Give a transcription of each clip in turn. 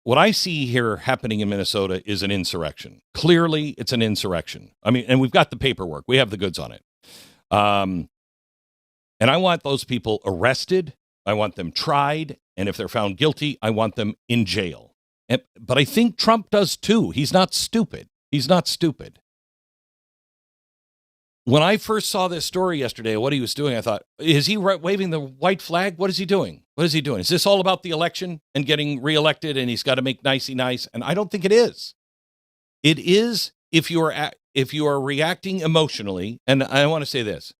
what I see here happening in Minnesota is an insurrection. Clearly, it's an insurrection. I mean, and we've got the paperwork. We have the goods on it. And I want those people arrested. I want them tried. And if they're found guilty, I want them in jail. But I think Trump does too. He's not stupid. He's not stupid. When I first saw this story yesterday, what he was doing, I thought, is he waving the white flag? What is he doing? What is he doing? Is this all about the election and getting reelected and he's got to make nicey nice? And I don't think it is. It is if you are reacting emotionally, and I want to say this.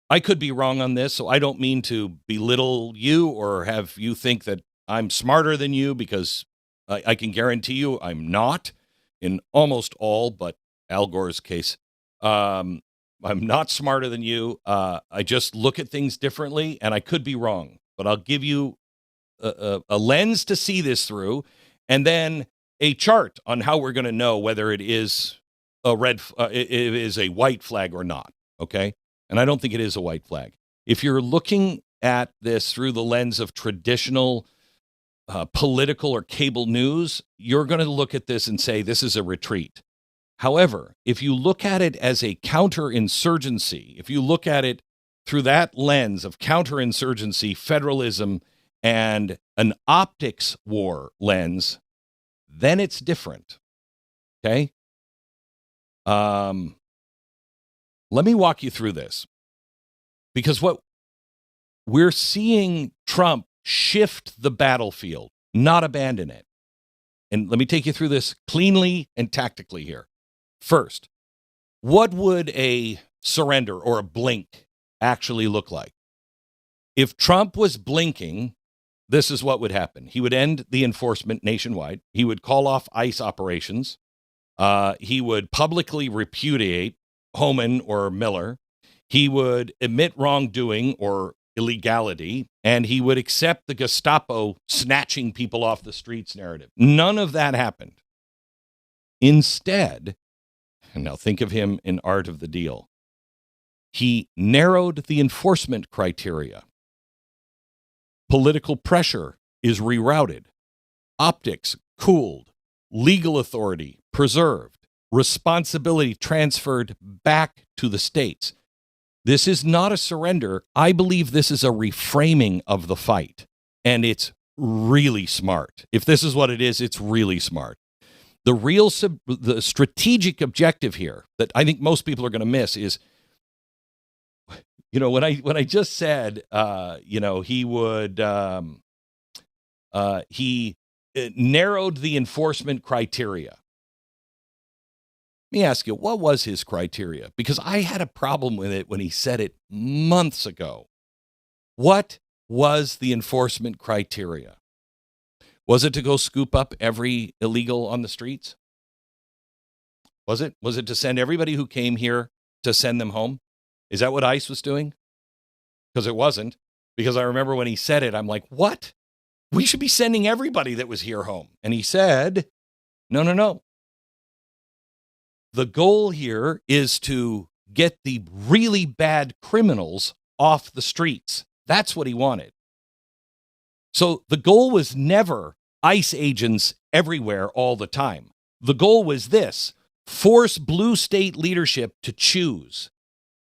I could be wrong on this, so I don't mean to belittle you or have you think that I'm smarter than you, because I can guarantee you I'm not in almost all but Al Gore's case. I'm not smarter than you. I just look at things differently, and I could be wrong. But I'll give you a lens to see this through, and then a chart on how we're going to know whether it is it is a white flag or not. Okay, and I don't think it is a white flag. If you're looking at this through the lens of traditional political or cable news, you're going to look at this and say this is a retreat. However, if you look at it as a counterinsurgency, if you look at it through that lens of counterinsurgency, federalism, and an optics war lens, then it's different. Okay? Let me walk you through this. Because what we're seeing Trump shift the battlefield, not abandon it. And let me take you through this cleanly and tactically here. First, what would a surrender or a blink actually look like? If Trump was blinking, this is what would happen. He would end the enforcement nationwide. He would call off ICE operations. He would publicly repudiate Homan or Miller. He would admit wrongdoing or illegality, and he would accept the Gestapo snatching people off the streets narrative. None of that happened. Instead, and now think of him in Art of the Deal, he narrowed the enforcement criteria. Political pressure is rerouted. Optics cooled. Legal authority preserved. Responsibility transferred back to the states. This is not a surrender. I believe this is a reframing of the fight. And it's really smart. If this is what it is, it's really smart. The strategic objective here that I think most people are going to miss is, when I just said, he narrowed the enforcement criteria. Let me ask you, what was his criteria? Because I had a problem with it when he said it months ago. What was the enforcement criteria? Was it to go scoop up every illegal on the streets? Was it? Was it to send everybody who came here to send them home? Is that what ICE was doing? Because it wasn't. Because I remember when he said it, I'm like, what? We should be sending everybody that was here home. And he said, no. The goal here is to get the really bad criminals off the streets. That's what he wanted. So the goal was never ICE agents everywhere all the time. The goal was this: force blue state leadership to choose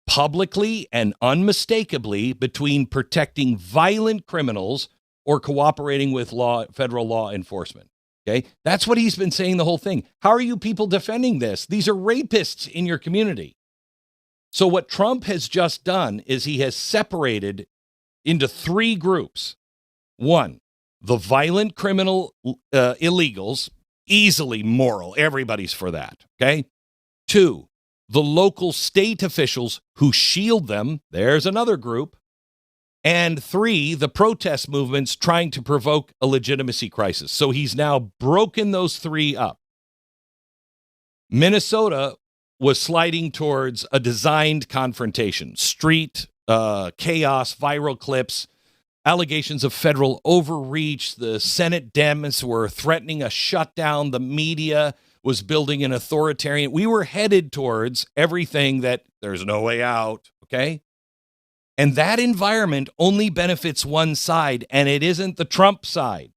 publicly and unmistakably between protecting violent criminals or cooperating with federal law enforcement. Okay, that's what he's been saying the whole thing. How are you people defending this? These are rapists in your community. So what Trump has just done is he has separated into three groups. One, the violent criminal illegals, easily moral. Everybody's for that. Okay. Two, the local state officials who shield them. There's another group. And three, the protest movements trying to provoke a legitimacy crisis. So he's now broken those three up. Minnesota was sliding towards a designed confrontation. Street chaos, viral clips, allegations of federal overreach. The Senate Dems were threatening a shutdown. The media was building an authoritarian. We were headed towards everything that there's no way out, okay? And that environment only benefits one side, and it isn't the Trump side.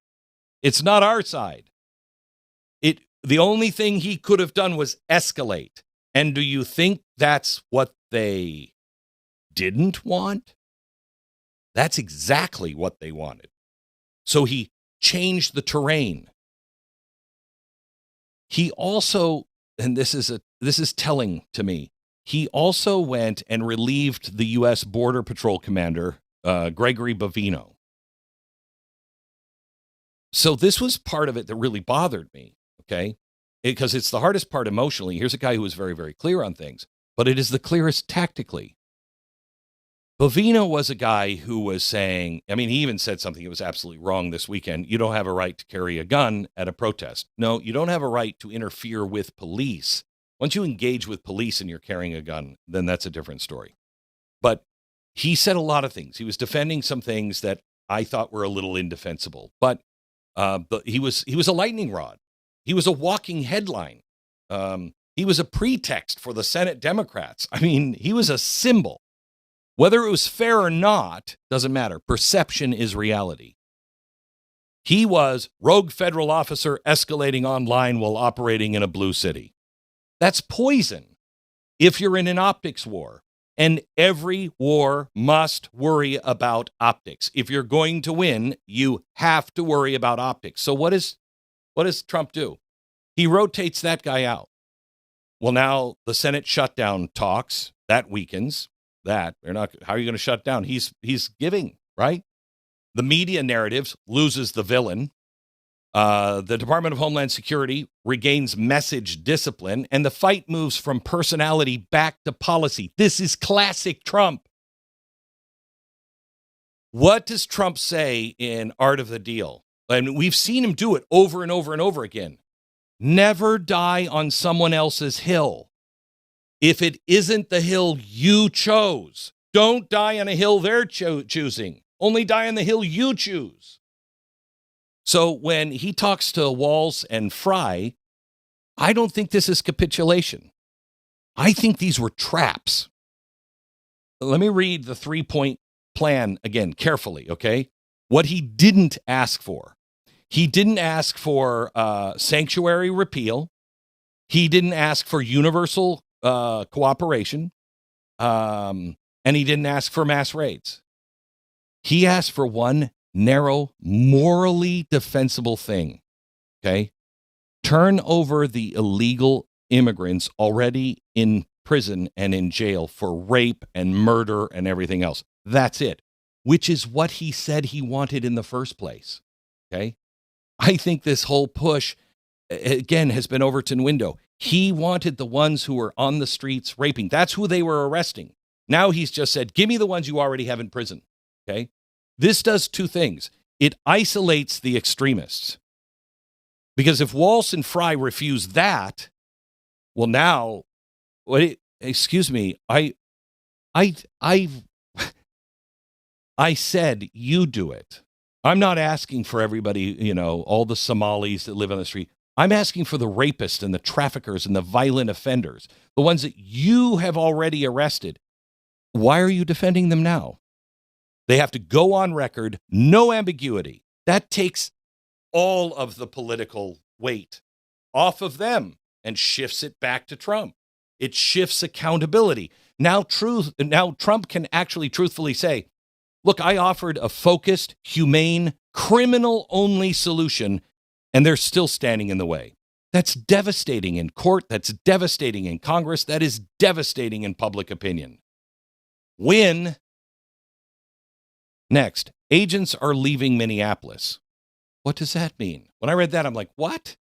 It's not our side. The only thing he could have done was escalate. And do you think that's what they didn't want? That's exactly what they wanted. So he changed the terrain. He also, and this is telling to me, he also went and relieved the U.S. Border Patrol commander, Gregory Bovino. So this was part of it that really bothered me, okay? Because it's the hardest part emotionally. Here's a guy who was very, very clear on things, but it is the clearest tactically. Bovino was a guy who was saying, I mean, he even said something that was absolutely wrong this weekend. You don't have a right to carry a gun at a protest. No, you don't have a right to interfere with police. Once you engage with police and you're carrying a gun, then that's a different story. But he said a lot of things. He was defending some things that I thought were a little indefensible. But he was a lightning rod. He was a walking headline. He was a pretext for the Senate Democrats. I mean, he was a symbol. Whether it was fair or not, doesn't matter. Perception is reality. He was rogue federal officer escalating online while operating in a blue city. That's poison if you're in an optics war. And every war must worry about optics. If you're going to win, you have to worry about optics. So what does Trump do? He rotates that guy out. Well, now the Senate shutdown talks, that weakens that. They're not. How are you going to shut down? He's giving, right? The media narratives loses the villain. The Department of Homeland Security regains message discipline, and the fight moves from personality back to policy. This is classic Trump. What does Trump say in Art of the Deal? And we've seen him do it over and over and over again. Never die on someone else's hill. If it isn't the hill you chose, don't die on a hill they're choosing. Only die on the hill you choose. So when he talks to Walz and Fry, I don't think this is capitulation. I think these were traps. Let me read the 3-point plan again carefully, okay? What he didn't ask for. He didn't ask for sanctuary repeal. He didn't ask for universal cooperation. And he didn't ask for mass raids. He asked for one narrow, morally defensible thing, okay? Turn over the illegal immigrants already in prison and in jail for rape and murder and everything else. That's it, which is what he said he wanted in the first place, okay? I think this whole push, again, has been Overton window. He wanted the ones who were on the streets raping. That's who they were arresting. Now he's just said, give me the ones you already have in prison, okay? This does two things. It isolates the extremists. Because if Walz and Fry refuse that, well, now, excuse me, I said you do it. I'm not asking for everybody, all the Somalis that live on the street. I'm asking for the rapists and the traffickers and the violent offenders, the ones that you have already arrested. Why are you defending them now? They have to go on record, no ambiguity. That takes all of the political weight off of them and shifts it back to Trump. It shifts accountability. Now Trump can actually truthfully say, look, I offered a focused, humane, criminal-only solution, and they're still standing in the way. That's devastating in court. That's devastating in Congress. That is devastating in public opinion. Win. Next, agents are leaving Minneapolis. What does that mean? When I read that, I'm like, what?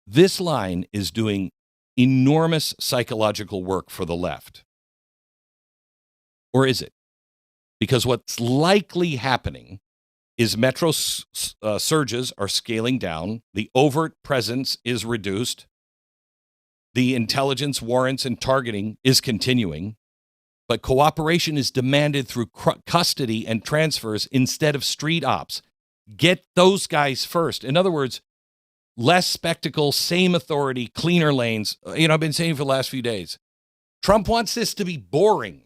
This line is doing enormous psychological work for the left. Or is it? Because what's likely happening is metro surges are scaling down, the overt presence is reduced, the intelligence warrants and targeting is continuing, but cooperation is demanded through custody and transfers instead of street ops. Get those guys first. In other words, less spectacle, same authority, cleaner lanes. I've been saying for the last few days, Trump wants this to be boring.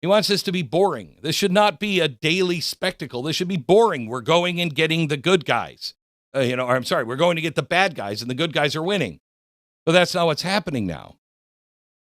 He wants this to be boring. This should not be a daily spectacle. This should be boring. We're going and getting the good guys. we're going to get the bad guys and the good guys are winning. But that's not what's happening now.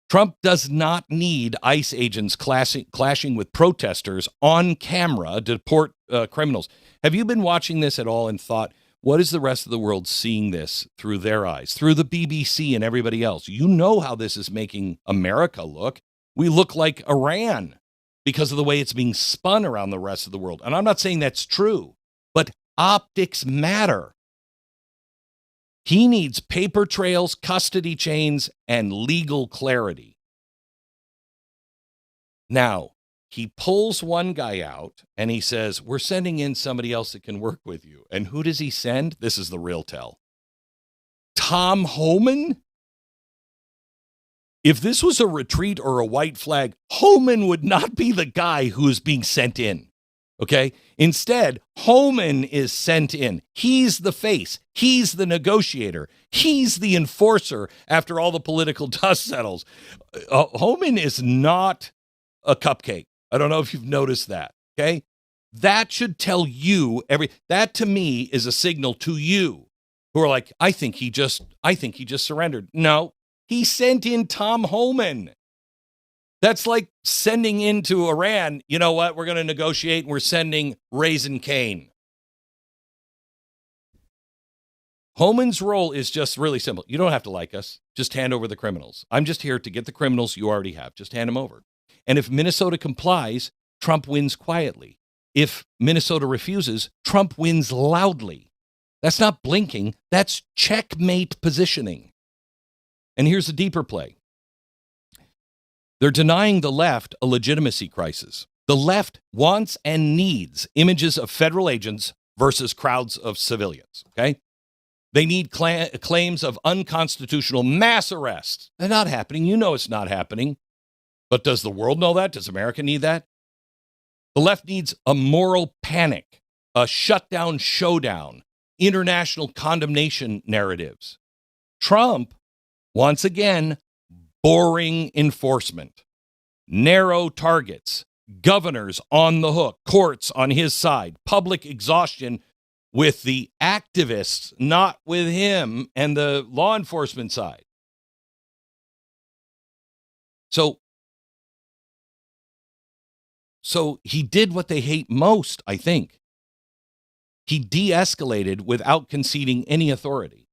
Trump does not need ICE agents clashing with protesters on camera to deport criminals. Have you been watching this at all and thought, what is the rest of the world seeing this through their eyes, through the BBC and everybody else? You know how this is making America look. We look like Iran because of the way it's being spun around the rest of the world. And I'm not saying that's true, but optics matter. He needs paper trails, custody chains, and legal clarity. Now, he pulls one guy out and he says, we're sending in somebody else that can work with you. And who does he send? This is the real tell. Tom Homan? If this was a retreat or a white flag, Homan would not be the guy who is being sent in. Okay? Instead, Homan is sent in. He's the face. He's the negotiator. He's the enforcer after all the political dust settles. Homan is not a cupcake. I don't know if you've noticed that. Okay? That should tell you that to me is a signal to you who are like, I think he just surrendered. No, he sent in Tom Homan. That's like sending into Iran, you know what, we're going to negotiate and we're sending Raisin Cane. Homan's role is just really simple. You don't have to like us. Just hand over the criminals. I'm just here to get the criminals you already have. Just hand them over. And if Minnesota complies, Trump wins quietly. If Minnesota refuses, Trump wins loudly. That's not blinking. That's checkmate positioning. And here's the deeper play. They're denying the left a legitimacy crisis. The left wants and needs images of federal agents versus crowds of civilians, okay? They need claims of unconstitutional mass arrests. They're not happening. You know it's not happening. But does the world know that? Does America need that? The left needs a moral panic, a shutdown showdown, international condemnation narratives. Trump, once again, boring enforcement, narrow targets, governors on the hook, courts on his side, public exhaustion with the activists, not with him and the law enforcement side. So he did what they hate most, I think. He de-escalated without conceding any authority.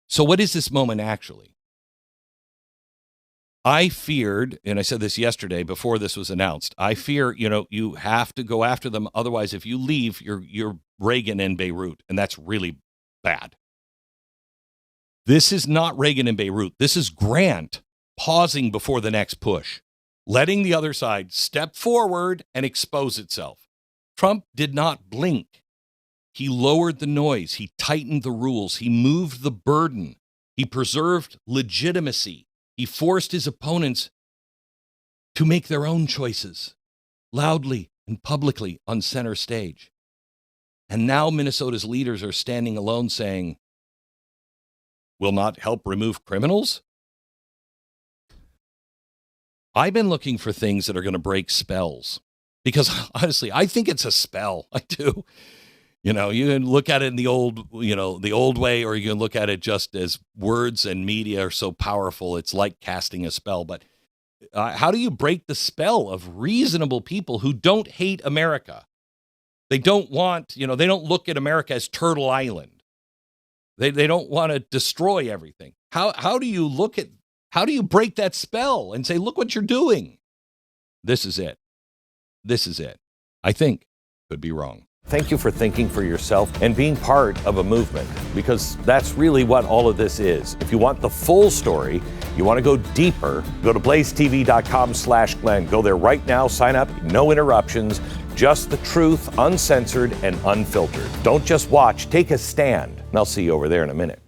So what is this moment actually? I feared, and I said this yesterday before this was announced, I fear, you have to go after them. Otherwise, if you leave, you're Reagan in Beirut, and that's really bad. This is not Reagan in Beirut. This is Grant pausing before the next push, letting the other side step forward and expose itself. Trump did not blink. He lowered the noise. He tightened the rules. He moved the burden. He preserved legitimacy. He forced his opponents to make their own choices, loudly and publicly on center stage. And now Minnesota's leaders are standing alone saying, will not help remove criminals? I've been looking for things that are going to break spells because honestly, I think it's a spell. I do. You can look at it in the old way, or you can look at it just as words and media are so powerful. It's like casting a spell. But how do you break the spell of reasonable people who don't hate America? They don't want, they don't look at America as Turtle Island. They don't want to destroy everything. How do you break that spell and say, look what you're doing? This is it. I think could be wrong. Thank you for thinking for yourself and being part of a movement, because that's really what all of this is. If you want the full story, you want to go deeper, go to blazetv.com/Glenn. Go there right now, sign up, no interruptions, just the truth, uncensored and unfiltered. Don't just watch, take a stand. And I'll see you over there in a minute.